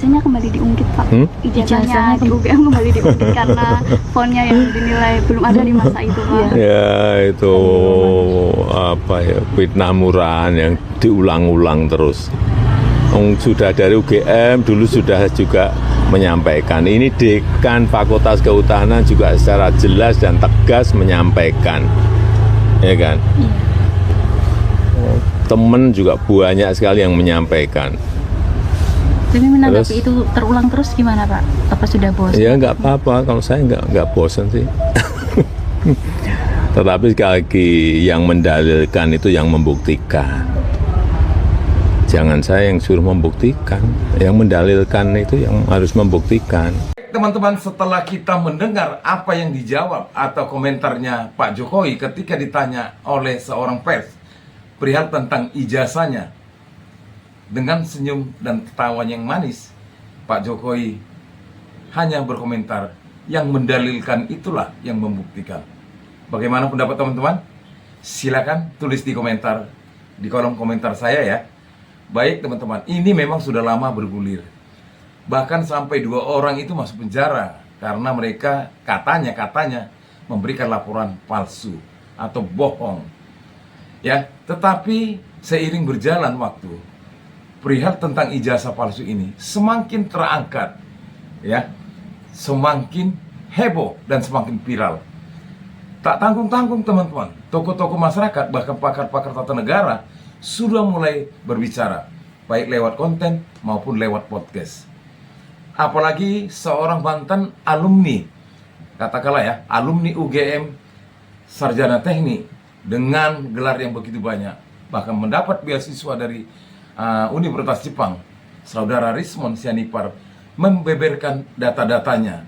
Ijazahnya kembali diungkit, Pak. Ijazahnya ke UGM kembali diungkit karena fontnya yang dinilai belum ada di masa itu, Pak. Ya itu apa ya, fitnah murahan yang diulang-ulang terus. Sudah dari UGM dulu sudah juga menyampaikan, ini dekan Fakultas Kehutanan juga secara jelas dan tegas menyampaikan, ya kan? Temen juga banyak sekali yang menyampaikan. Tapi menanggapi itu terulang terus gimana, Pak? Apa sudah bosan? Ya nggak apa-apa, kalau saya nggak bosan sih. Tetapi sekali lagi yang mendalilkan itu yang membuktikan. Jangan saya yang suruh membuktikan, yang mendalilkan itu yang harus membuktikan. Teman-teman, setelah kita mendengar apa yang dijawab atau komentarnya Pak Jokowi ketika ditanya oleh seorang pers perihal tentang ijazahnya, dengan senyum dan tawa yang manis, Pak Jokowi hanya berkomentar, yang mendalilkan itulah yang membuktikan. Bagaimana pendapat teman-teman? Silakan tulis di komentar, di kolom komentar saya ya. Baik teman-teman, ini memang sudah lama bergulir. Bahkan sampai 2 orang itu masuk penjara karena mereka katanya memberikan laporan palsu atau bohong. Ya, tetapi seiring berjalan waktu, perihal tentang ijazah palsu ini semakin terangkat, ya, semakin heboh dan semakin viral. Tak tanggung-tanggung teman-teman, tokoh-tokoh masyarakat bahkan pakar-pakar tata negara sudah mulai berbicara, baik lewat konten maupun lewat podcast. Apalagi seorang mantan alumni, katakanlah ya, alumni UGM Sarjana Teknik dengan gelar yang begitu banyak, bahkan mendapat beasiswa dari Universitas Jepang, saudara Rismond Sianipar membeberkan data-datanya,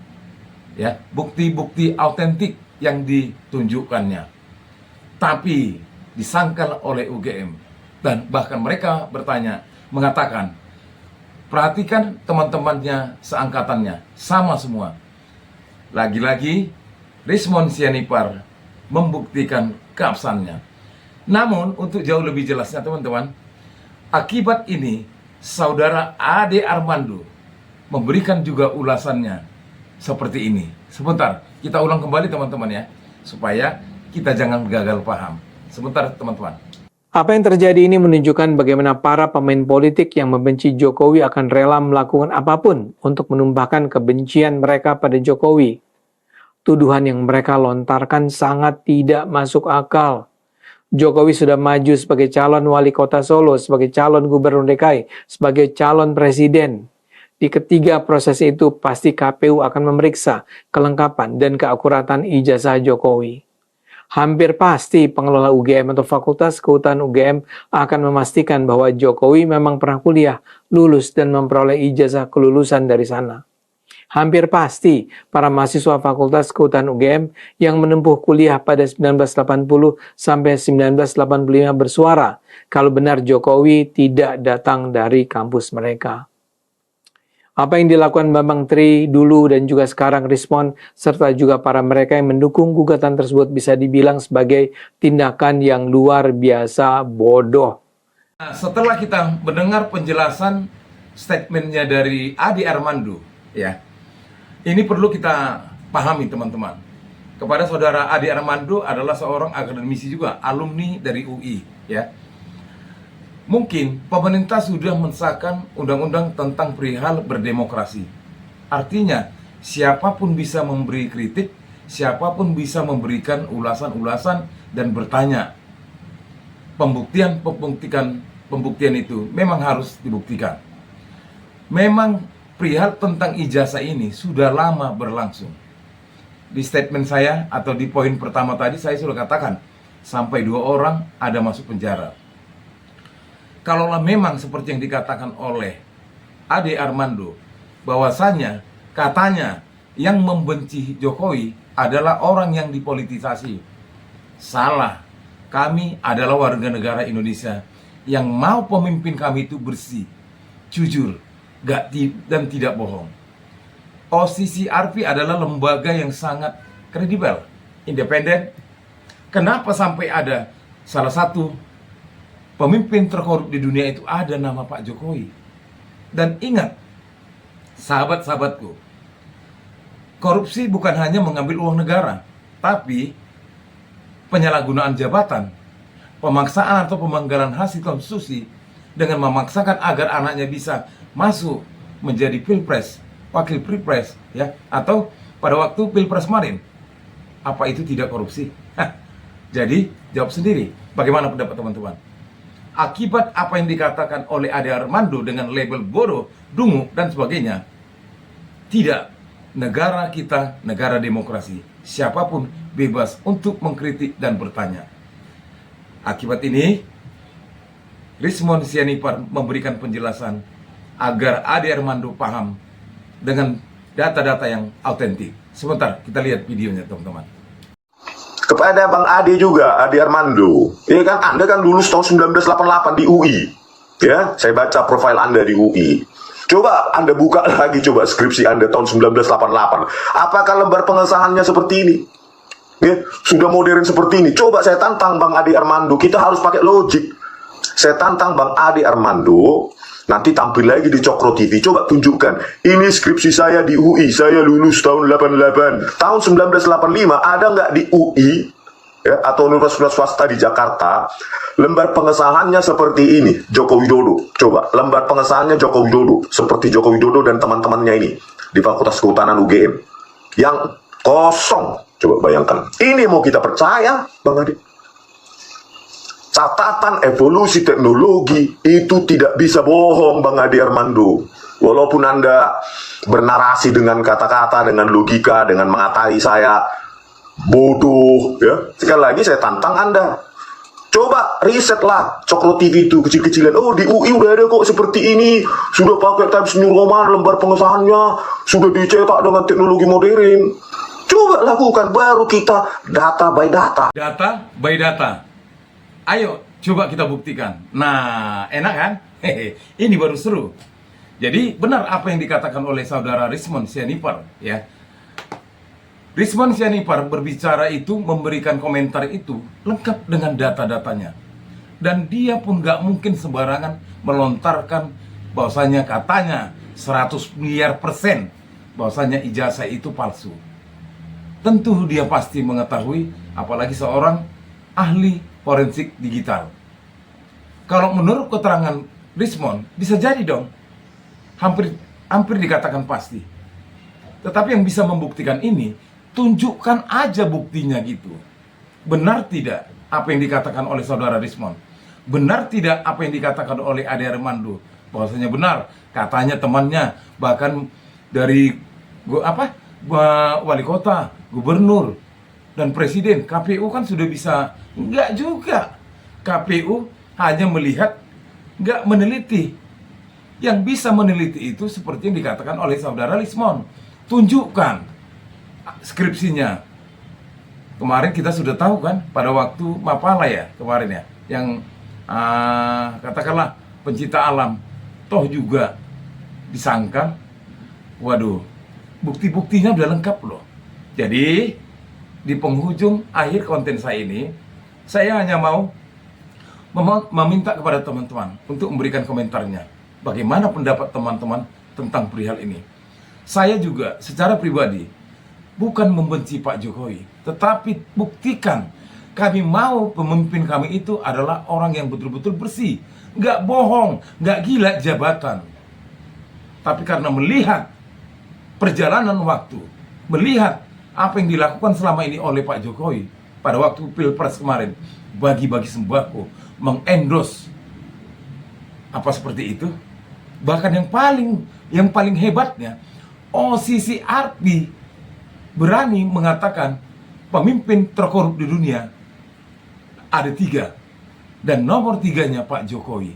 ya, bukti-bukti autentik yang ditunjukkannya, tapi disangkal oleh UGM. Dan bahkan mereka mengatakan, perhatikan teman-temannya seangkatannya, sama semua. Lagi-lagi Rismond Sianipar membuktikan keabsahannya. Namun untuk jauh lebih jelasnya teman-teman, akibat ini saudara Ade Armando memberikan juga ulasannya seperti ini. Sebentar, kita ulang kembali teman-teman ya, supaya kita jangan gagal paham. Sebentar teman-teman. Apa yang terjadi ini menunjukkan bagaimana para pemain politik yang membenci Jokowi akan rela melakukan apapun untuk menumpahkan kebencian mereka pada Jokowi. Tuduhan yang mereka lontarkan sangat tidak masuk akal. Jokowi sudah maju sebagai calon wali kota Solo, sebagai calon gubernur DKI, sebagai calon presiden. Di ketiga proses itu pasti KPU akan memeriksa kelengkapan dan keakuratan ijazah Jokowi. Hampir pasti pengelola UGM atau Fakultas Kehutanan UGM akan memastikan bahwa Jokowi memang pernah kuliah, lulus, dan memperoleh ijazah kelulusan dari sana. Hampir pasti para mahasiswa Fakultas Kehutanan UGM yang menempuh kuliah pada 1980 sampai 1985 bersuara kalau benar Jokowi tidak datang dari kampus mereka. Apa yang dilakukan Bambang Tri dulu dan juga sekarang Rismond, serta juga para mereka yang mendukung gugatan tersebut bisa dibilang sebagai tindakan yang luar biasa bodoh. Setelah kita mendengar penjelasan statementnya dari Ade Armando, ya, ini perlu kita pahami teman-teman. Kepada saudara Ade Armando adalah seorang akademisi juga, alumni dari UI, ya. Mungkin pemerintah sudah mensahkan undang-undang tentang perihal berdemokrasi. Artinya, siapapun bisa memberi kritik, siapapun bisa memberikan ulasan-ulasan dan bertanya. Pembuktian itu memang harus dibuktikan. Memang perihal tentang ijazah ini sudah lama berlangsung. Di statement saya atau di poin pertama tadi saya sudah katakan, sampai 2 orang ada masuk penjara. Kalaulah memang seperti yang dikatakan oleh Ade Armando, bahwasanya katanya yang membenci Jokowi adalah orang yang dipolitisasi. Salah. Kami adalah warga negara Indonesia yang mau pemimpin kami itu bersih, jujur, dan tidak bohong. OCCRP adalah lembaga yang sangat kredibel, independen. Kenapa sampai ada salah satu pemimpin terkorup di dunia itu ada nama Pak Jokowi? Dan ingat, sahabat-sahabatku, korupsi bukan hanya mengambil uang negara, tapi penyalahgunaan jabatan, pemaksaan atau pemanggalan hasil konstitusi dengan memaksakan agar anaknya bisa masuk menjadi pilpres, wakil pilpres, ya, atau pada waktu pilpres kemarin. Apa itu tidak korupsi? Jadi jawab sendiri, bagaimana pendapat teman-teman? Akibat apa yang dikatakan oleh Ade Armando dengan label bodoh, dungu, dan sebagainya, tidak. Negara kita negara demokrasi, siapapun bebas untuk mengkritik dan bertanya. Akibat ini, Rismon Sianipar memberikan penjelasan agar Ade Armando paham dengan data-data yang autentik. Sebentar, kita lihat videonya, teman-teman. Kepada Bang Ade juga, Ade Armando, ya kan, Anda kan lulus tahun 1988 di UI, ya, saya baca profil Anda di UI. Coba Anda buka lagi, coba skripsi Anda tahun 1988. Apakah lembar pengesahannya seperti ini? Ya, sudah modern seperti ini. Coba saya tantang Bang Ade Armando, kita harus pakai logik. Saya tantang Bang Ade Armando, nanti tampil lagi di Cokro TV. Coba tunjukkan, ini skripsi saya di UI, saya lulus tahun 88. Tahun 1985 ada nggak di UI, ya, atau universitas swasta di Jakarta, lembar pengesahannya seperti ini, Joko Widodo. Coba, lembar pengesahannya Joko Widodo, seperti Joko Widodo dan teman-temannya ini, di Fakultas Kehutanan UGM. Yang kosong, coba bayangkan. Ini mau kita percaya, Bang Ade? Catatan evolusi teknologi itu tidak bisa bohong, Bang Ade Armando. Walaupun Anda bernarasi dengan kata-kata, dengan logika, dengan mengatai saya bodoh, ya. Sekali lagi saya tantang Anda. Coba risetlah Cokro TV itu kecil-kecilan. Oh, di UI udah ada kok seperti ini. Sudah pakai Times New Roman, lembar pengesahannya sudah dicetak dengan teknologi modern. Coba lakukan, baru kita data by data. Data by data. Ayo, coba kita buktikan. Nah, enak kan? Hehe, ini baru seru. Jadi, benar apa yang dikatakan oleh saudara Rismon Sianipar, ya. Rismon Sianipar berbicara itu, memberikan komentar itu lengkap dengan data-datanya. Dan dia pun gak mungkin sembarangan melontarkan bahwasanya katanya 100 miliar % bahwasanya ijazah itu palsu. Tentu dia pasti mengetahui, apalagi seorang ahli forensik digital. Kalau menurut keterangan Rismon, bisa jadi dong. Hampir dikatakan pasti. Tetapi yang bisa membuktikan ini, tunjukkan aja buktinya gitu. Benar tidak apa yang dikatakan oleh saudara Rismon? Benar tidak apa yang dikatakan oleh Ade Armando? Bahwasanya benar, katanya temannya bahkan dari wali kota, gubernur, dan presiden, KPU kan sudah bisa. Enggak juga. KPU hanya melihat, enggak meneliti. Yang bisa meneliti itu seperti yang dikatakan oleh saudara Rismon. Tunjukkan skripsinya. Kemarin kita sudah tahu kan, pada waktu Mapala ya, kemarin ya, yang katakanlah pencinta alam, toh juga disangka. Waduh, bukti-buktinya udah lengkap loh. Jadi di penghujung akhir konten saya ini, saya hanya mau meminta kepada teman-teman untuk memberikan komentarnya. Bagaimana pendapat teman-teman tentang perihal ini? Saya juga secara pribadi bukan membenci Pak Jokowi, tetapi buktikan kami mau pemimpin kami itu adalah orang yang betul-betul bersih, nggak bohong, nggak gila jabatan. Tapi karena melihat perjalanan waktu, melihat apa yang dilakukan selama ini oleh Pak Jokowi pada waktu Pilpres kemarin, bagi-bagi sembako, mengendorse apa seperti itu. Bahkan yang paling hebatnya, OCCRP berani mengatakan pemimpin terkorup di dunia ada 3, dan nomor 3-nya Pak Jokowi.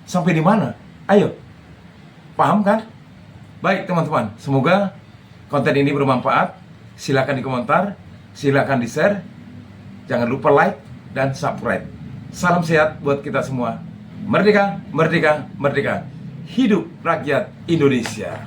Sampai di mana? Ayo, paham kan? Baik teman-teman, semoga konten ini bermanfaat. Silakan di komentar, silakan di share, jangan lupa like dan subscribe. Salam sehat buat kita semua. Merdeka, merdeka, merdeka. Hidup rakyat Indonesia.